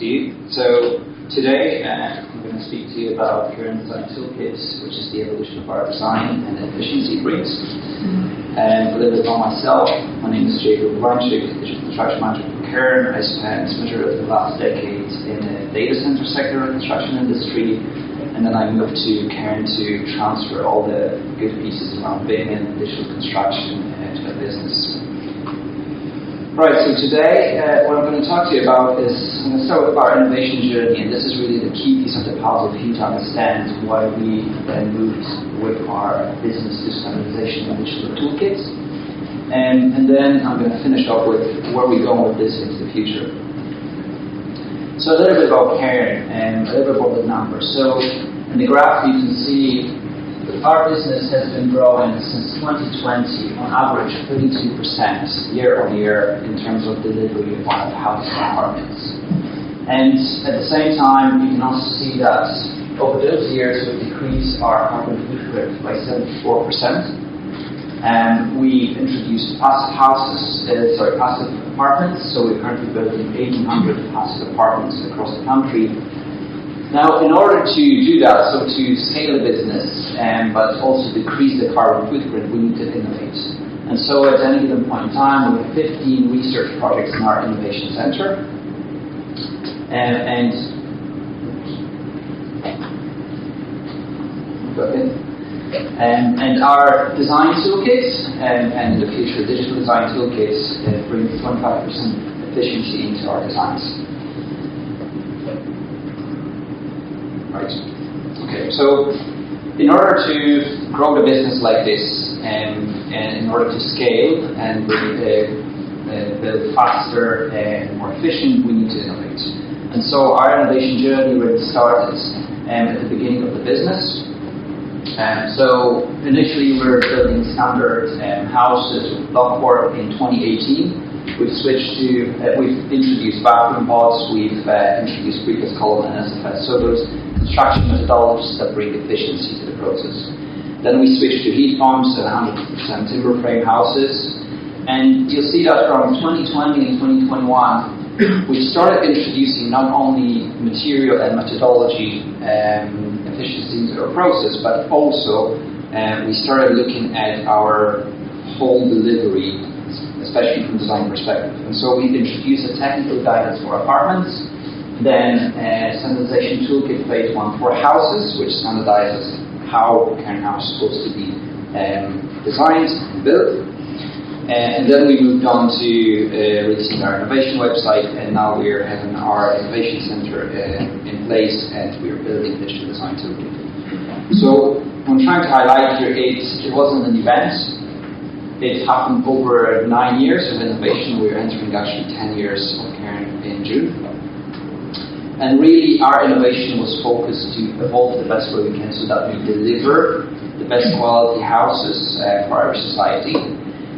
to you. So today I'm going to speak to you about Cairn Design Toolkit, which is the evolution of our design and efficiency brings. A little bit about myself. My name is Jakub, Urbanczyk, digital construction manager for Cairn. I spent the majority of the last decade in the data center sector of the construction industry, and then I moved to Cairn to transfer all the good pieces around BIM and digital construction to the business. Right, so today what I'm going to talk to you about is, I'm going to start with our innovation journey, and this is really the key piece of the puzzle for you to understand why we then moved with our business to standardization and digital toolkits. And then I'm going to finish up with where we're going with this into the future. So a little bit about Cairn and a little bit about the numbers. So in the graph you can see our business has been growing since 2020 on average 32% year on year in terms of delivery of houses and apartments. And at the same time, you can also see that over those years we've decreased our carbon footprint by 74%. We introduced passive apartments, so we're currently building 1,800 passive apartments across the country. Now, in order to do that, so to scale the business, but also decrease the carbon footprint, we need to innovate. And so at any given point in time, we have 15 research projects in our innovation center. And our design toolkits, and in the future digital design toolkits, brings 25% efficiency into our designs. Right. Okay. So, in order to grow the business like this, and in order to scale and build faster and more efficient, we need to innovate. And so, our innovation journey really started at the beginning of the business. So, initially, we were building standard houses with blockwork in 2018. We've introduced bathroom pods. We've introduced precast column and SFS. So those construction methodologies that bring efficiency to the process. Then we switched to heat pumps and 100% timber frame houses. And you'll see that from 2020 and 2021, we started introducing not only material and methodology efficiency into our process, but also we started looking at our whole delivery, especially from design perspective. And so we've introduced a technical guidance for apartments, then standardization toolkit phase 1 for houses, which standardizes how a Cairn house is supposed to be designed and built. And then we moved on to releasing our innovation website, and now we're having our innovation center in place, and we're building digital design toolkit. So I'm trying to highlight here, it wasn't an event. It happened over 9 years of innovation. We're entering actually 10 years of Cairn in June. And really our innovation was focused to evolve the best way we can so that we deliver the best quality houses for our society.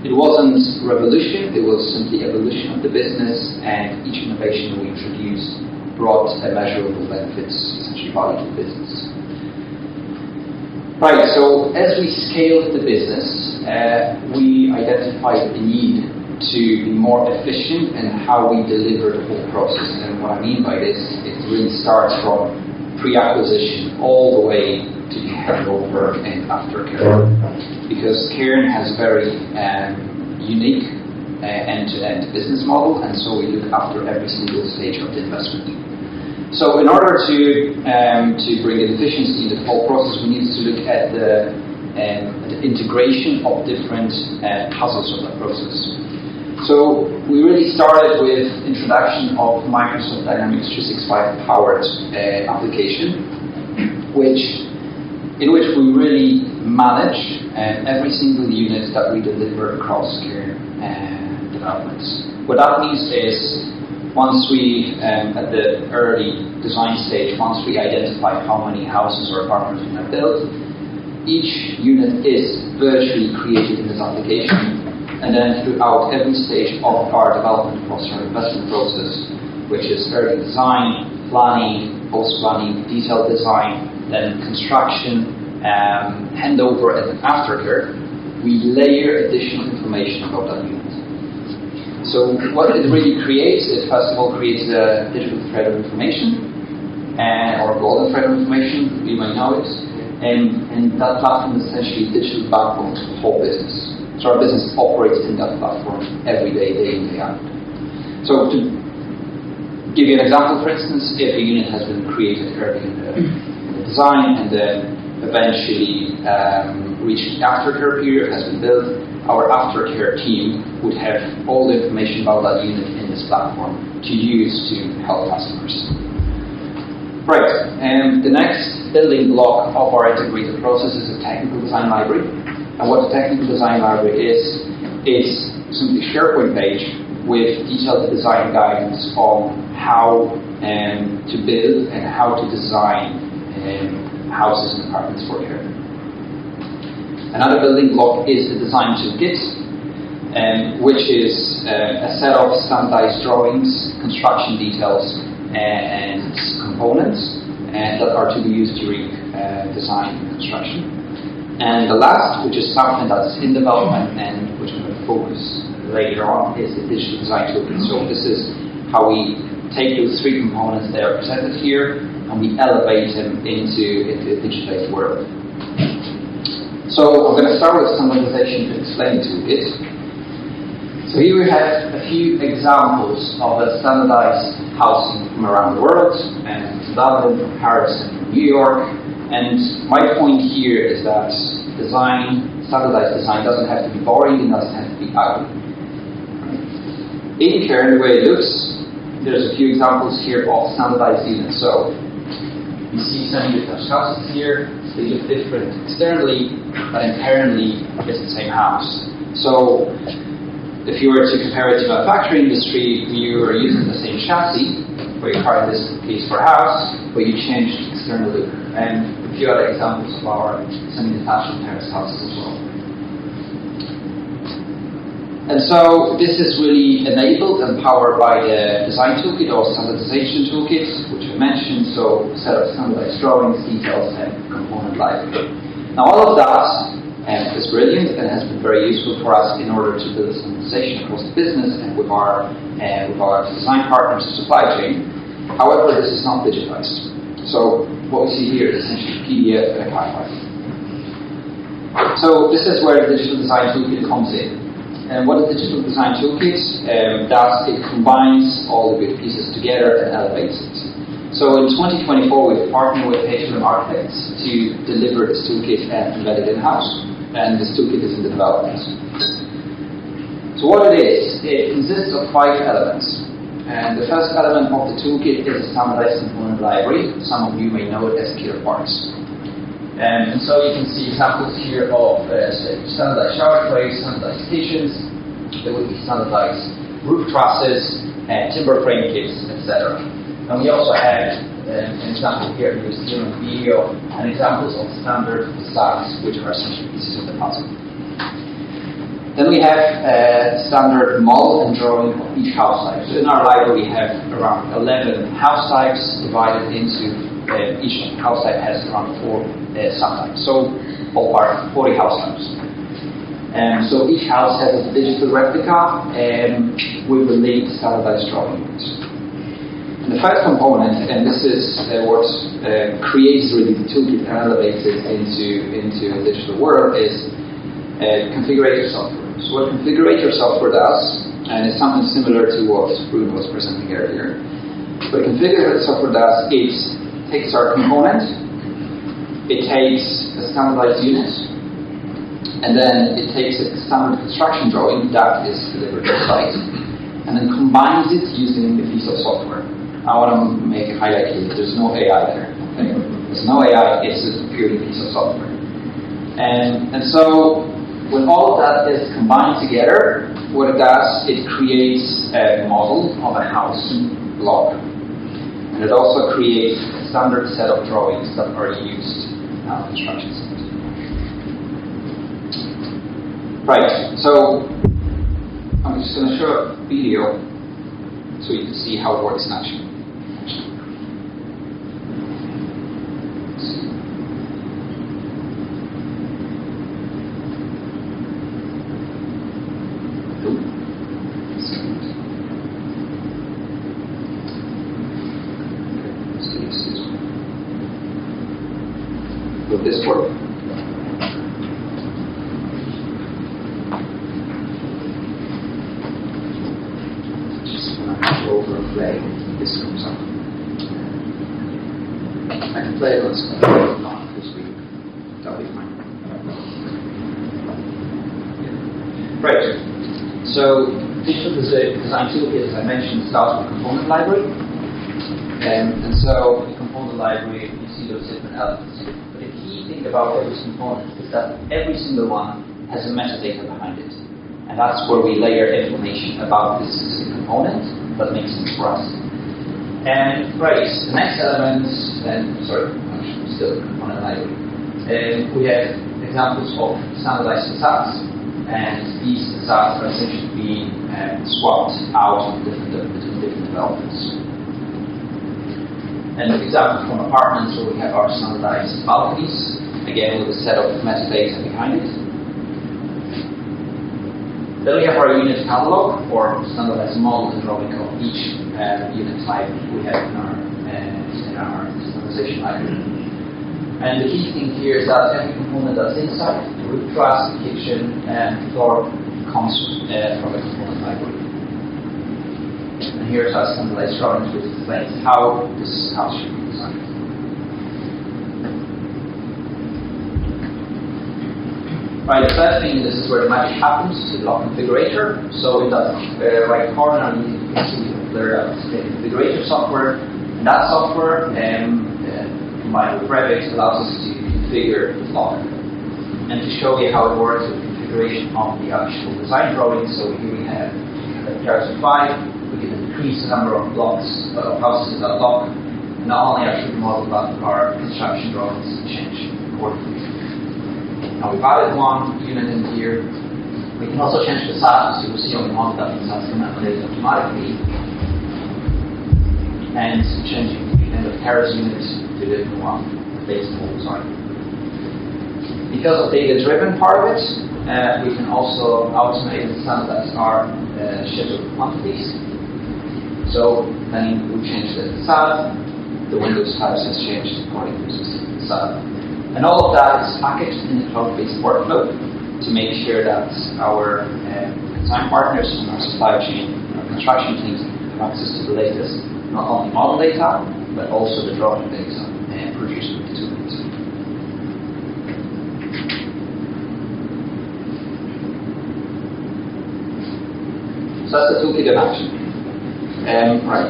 It wasn't revolution, it was simply evolution of the business, and each innovation we introduced brought a measurable benefits, essentially value to the business. Right, so as we scaled the business, we identified the need to be more efficient in how we deliver the whole process. And what I mean by this, it really starts from pre-acquisition all the way to the handover and aftercare. Because Cairn has very unique end-to-end business model, and so we look after every single stage of the investment. So in order to bring in efficiency in the whole process, we need to look at the integration of different puzzles of that process. So we really started with introduction of Microsoft Dynamics 365 powered application, in which we really manage every single unit that we deliver across Cairn developments. What that means is, once we, at the early design stage, once we identify how many houses or apartments we have built, each unit is virtually created in this application. And then throughout every stage of our development process, our investment process, which is early design, planning, post-planning, detailed design, then construction, handover, and then aftercare, we layer additional information about that unit. So what it really creates, it first of all creates a digital thread of information, or golden thread of information, you may know it, and that platform is essentially a digital backbone to the whole business. So our business operates in that platform every day, day in, day out. So to give you an example, for instance, if a unit has been created early in the design and then eventually reached the aftercare period, has been built, our aftercare team would have all the information about that unit in this platform to use to help customers. Right, and the next building block of our integrated process is a technical design library. And what the technical design library is simply a SharePoint page with detailed design guidance on how to build and how to design houses and apartments for care. Another building block is the design toolkit, which is a set of standardized drawings, construction details, and components that are to be used during design and construction. And the last, which is something that's in development and which I'm going to focus later on, is the digital design toolkit. So this is how we take those three components that are presented here and we elevate them into a digitized world. So I'm going to start with standardization to explain the toolkit. So here we have a few examples of a standardized housing from around the world, and London, from Paris, and from New York. And my point here is that standardized design doesn't have to be boring, it doesn't have to be ugly. In Cairn, the way it looks, there's a few examples here of standardized units. So you see some detached houses here. They look different externally, but internally it's the same house. So if you were to compare it to the manufacturing industry, you are using the same chassis, for your car in this case for a house, but you changed the external look. And a few other examples of our semi-detached and terrace houses as well. And so this is really enabled and powered by the design toolkit or standardization toolkit, which I mentioned, so a set of standardized drawings, details, and component library. Now all of that is brilliant and has been very useful for us in order to build standardization across the business and with our design partners and supply chain. However, this is not digitized. So what we see here is essentially PDF and a CAD file. So this is where the digital design toolkit comes in. And what the digital design toolkit does, it combines all the good pieces together and elevates it. So in 2024, we've partnered with H&M Architects to deliver this toolkit and embed it in-house. And this toolkit is in development. So what it is, it consists of 5 elements. And the first element of the toolkit is a standardized component library. Some of you may know it as killer parts. And so you can see examples here of standardized shower trays, standardized kitchens. There will be standardized roof trusses, timber frame kits, etc. And we also have an example here in the video and examples of standard facades, which are essentially pieces of the puzzle. Then we have a standard model and drawing of each house type. So in our library we have around 11 house types divided into each house type has around 4 subtypes. So ballpark 40 house types. So each house has a digital replica with a linked standardized drawing. And the first component, and this is what creates really the toolkit and elevates it into a digital world, is configurator software. So what configurator software does, and it's something similar to what Bruno was presenting earlier, what configurator software does is takes our component, it takes a standardized unit, and then it takes a standard construction drawing that is delivered to site, and then combines it using a piece of software. I want to make a highlight here. There's no AI there. Okay? There's no AI, it's a purely piece of software. And so when all of that is combined together, what it does, it creates a model of a house block. And it also creates a standard set of drawings that are used in our construction site. Right, so I'm just going to show a video so you can see how it works in action. Will this work? Just when I go over and play, this comes up. I can play it on screen, not this week. That'll be fine. Right. So digital design toolkit, as I mentioned, starts with component library. And so the component library, you see those different elements. But the key thing about every component is that every single one has a metadata behind it. And that's where we layer information about this specific component that makes sense for us. And right, the next element, still component library. We have examples of standardized facades, and these facades are essentially being swapped out between different developments. And an example from apartments where we have our standardized balconies, again with a set of metadata behind it. Then we have our unit catalog, or standardized model and drawing of each unit type we have in our standardization library. And the key thing here is that every component that's inside, the roof truss, the kitchen, and floor, comes from the component library. And here's our standardized drawings, which explains how this house should be designed. Right, the third thing, this is where the magic happens, the block configurator. So in that right corner, you can see there is the configurator software. And that software, combined with Revit, allows us to configure the block. And to show you how it works with configuration of the actual design drawing, so here we have Cairn 5. We can increase the number of blocks of houses in that block. Not only our 3D model, but our construction drawings change accordingly. Now we've added one unit in here. We can also change the size. You will see on the model that the size can manipulate automatically. And changing the terrace unit to the different one, the base model, sorry. Because of data-driven part of it, we can also automate and standardize our scheduled quantities. So then we change the facade, the window size has changed according to the specific facade. And all of that is packaged in a cloud-based workflow to make sure that our design partners and our supply chain, our construction teams have access to the latest, not only model data, but also the drawing data produced with the Toolkit. So that's the Toolkit in action. Right.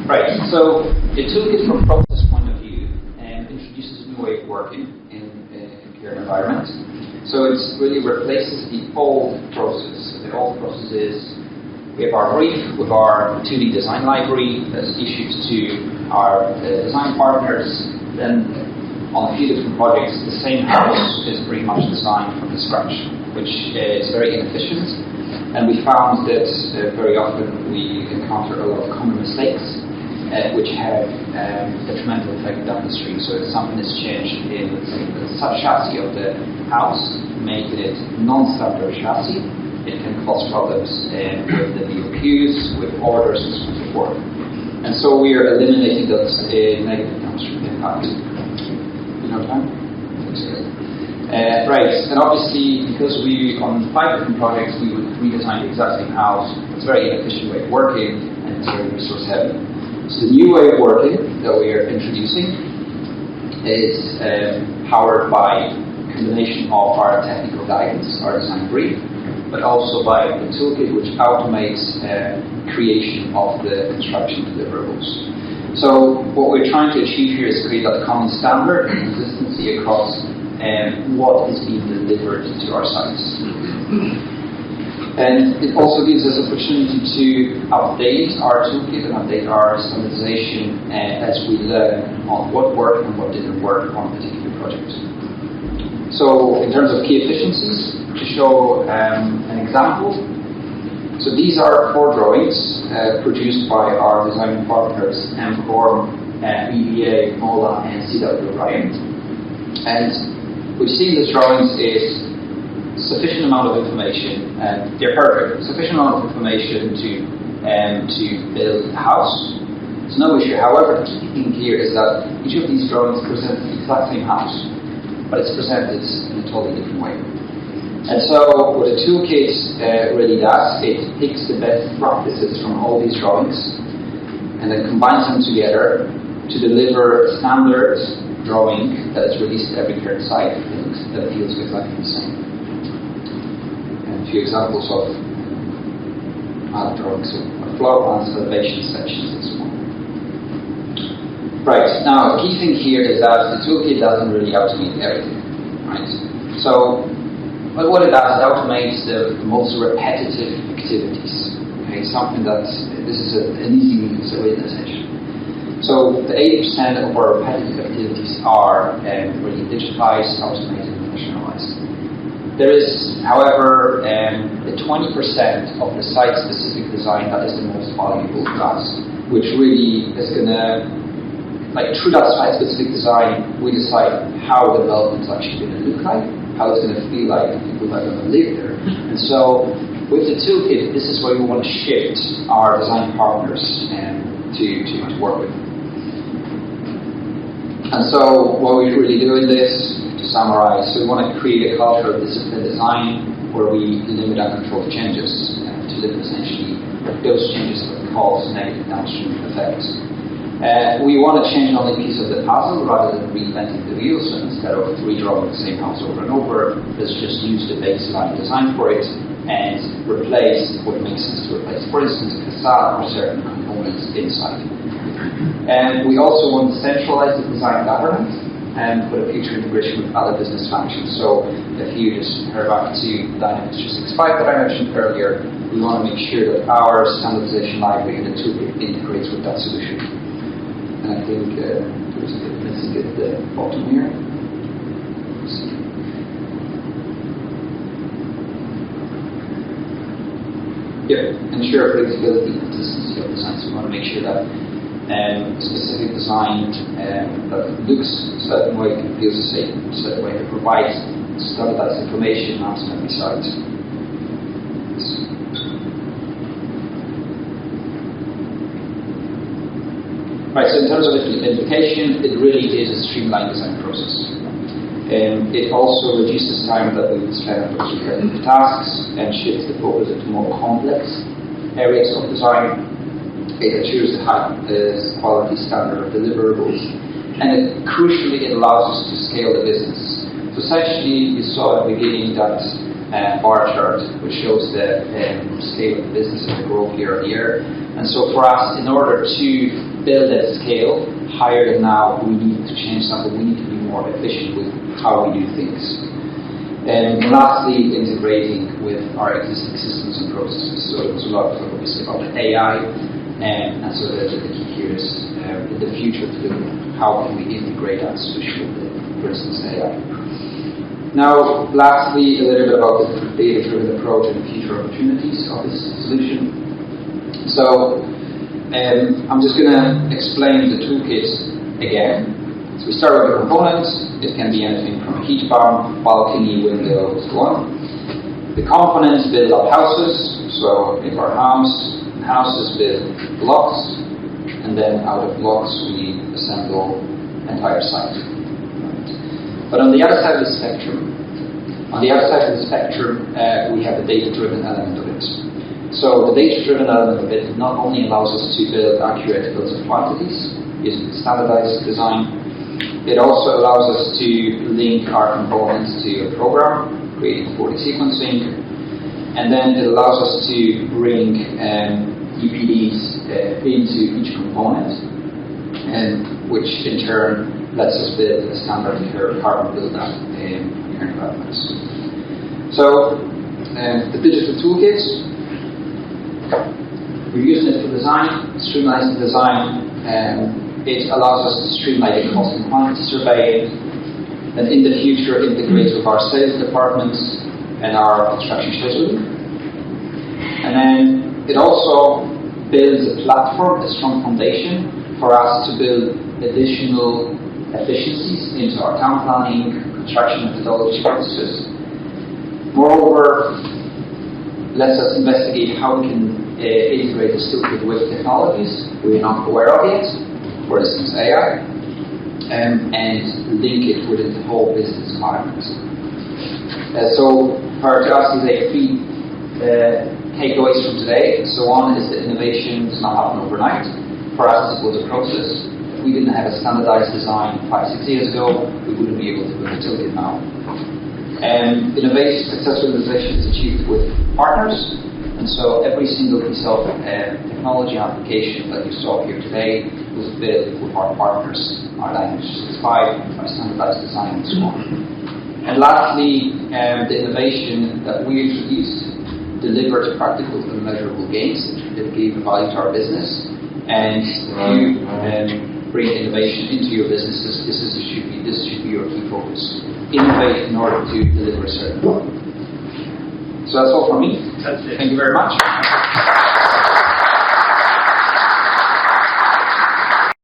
Right, so the Toolkit from a process point of view introduces a new way of working in a Cairn environment. So it really replaces the old process. The old process is we have our brief with our 2D design library that's issued to our design partners. Then on a few different projects, the same house is pretty much designed from scratch, which is very inefficient. And we found that very often we encounter a lot of common mistakes, which have detrimental effect down the street. So if something is changed in, let's say, the sub-chassis of the house, making it non-standard chassis, it can cause problems with the BOQs, with orders, and so forth. And so we are eliminating those negative downstream impacts. You know time? Right, and obviously, because we, on 5 different projects, we would redesign the exact same house. It's a very inefficient way of working, and it's very resource heavy. So the new way of working that we are introducing is powered by a combination of our technical guidance, our design brief, but also by the Toolkit, which automates creation of the construction deliverables. So what we're trying to achieve here is create that common standard and consistency across what is being delivered to our sites. And it also gives us opportunity to update our Toolkit and update our standardization as we learn on what worked and what didn't work on a particular project. So in terms of key efficiencies, to show an example, so these are 4 drawings produced by our design partners MCOR, BBA, MOLA, and CW Ryan. And we've seen these drawings is sufficient amount of information, and they're perfect, sufficient amount of information to build a house. It's no issue. However, the key thing here is that each of these drawings presents the exact same house, but it's presented in a totally different way. And so what a toolkit really does, it picks the best practices from all these drawings and then combines them together to deliver a standard drawing that is released at every current site that feels exactly the same. And a few examples of other drawings, so floor plans, elevation sections, and so on. Right, now the key thing here is that the toolkit doesn't really automate everything, right? So what it does, it automates the most repetitive activities. Okay, something that this is an easy means of attention. So the 80% of our repetitive activities are really digitized, automated, and professionalized. There is, however, the 20% of the site-specific design that is the most valuable to us, which really is going to, through that site-specific design, we decide how the development is actually going to look like, how it's going to feel like people are going to live there. And so with the toolkit, this is where we want to shift our design partners to work with. And so what we really do in this, to summarize, so we want to create a culture of disciplined design where we limit uncontrolled changes to limit essentially those changes that cause negative downstream effects. We want to change only a piece of the puzzle rather than reinventing the wheel. So instead of redrawing the same house over and over, let's just use the baseline design for it and replace what makes sense to replace. For instance, a facade or certain components inside. And we also want to centralize the design governance and put a future integration with other business functions. So if you just heard back to Dynamics 365 that I mentioned earlier, we want to make sure that our standardization library and the toolkit integrates with that solution. And I think there's a bit missing at the bottom here. Yep, ensure predictability and consistency of design. So we want to make sure that specific design that looks a certain way, feels the same, a certain way, that provides standardized information on every site. Right, so in terms of implementation, it really is a streamlined design process. It also reduces time that we would spend on those repetitive tasks and shifts the focus into more complex areas of design. It ensures the high quality standard of deliverables, and crucially, it allows us to scale the business. So essentially, you saw at the beginning that bar chart, which shows the scale of the business and the growth year on year. And so for us, in order to build that scale higher than now, we need to change something. We need to be more efficient with how we do things. And lastly, integrating with our existing systems and processes. So there's a lot of obviously about AI. And so the key here is in the future to how can we integrate that solution with, for instance, AI. Now, lastly, a little bit about the data-driven approach and future opportunities of this solution. So I'm just going to explain the toolkit again. So we start with the components. It can be anything from a heat pump, balcony, window, so on. The components build up houses. So if our houses build blocks, and then out of blocks we assemble entire site. Right. But on the other side of the spectrum, we have the data-driven element of it. So the data-driven element of it not only allows us to build accurate bills of quantities using standardized design, it also allows us to link our components to a program, creating 40 sequencing, and then it allows us to bring EPDs into each component, and which in turn lets us build a standard carbon build-up in developments. So the digital toolkits, we're using it for design, streamlining the design, it allows us to streamline the cost and quantity surveying, and in the future integrates with our sales departments and our construction scheduling. And then it also builds a platform, a strong foundation for us to build additional efficiencies into our town planning, construction methodology processes. Moreover, lets us investigate how we can integrate this toolkit with technologies we're not aware of yet, for instance AI, and link it within the whole business environment. So for us, these are three takeaways from today. So one is that innovation does not happen overnight. For us, it was a process. If we didn't have a standardized design 5-6 years ago, we wouldn't be able to build a toolkit now. Successful innovation is achieved with partners. And so every single piece of technology application that you saw here today was built with our partners, our language 65, our standardized design, and so on. And lastly, the innovation that we introduced delivered practical and measurable gains that gave value to our business. And if you bring innovation into your business, this should be your key focus. Innovate in order to deliver a certain value. So that's all from me. Thank you very much.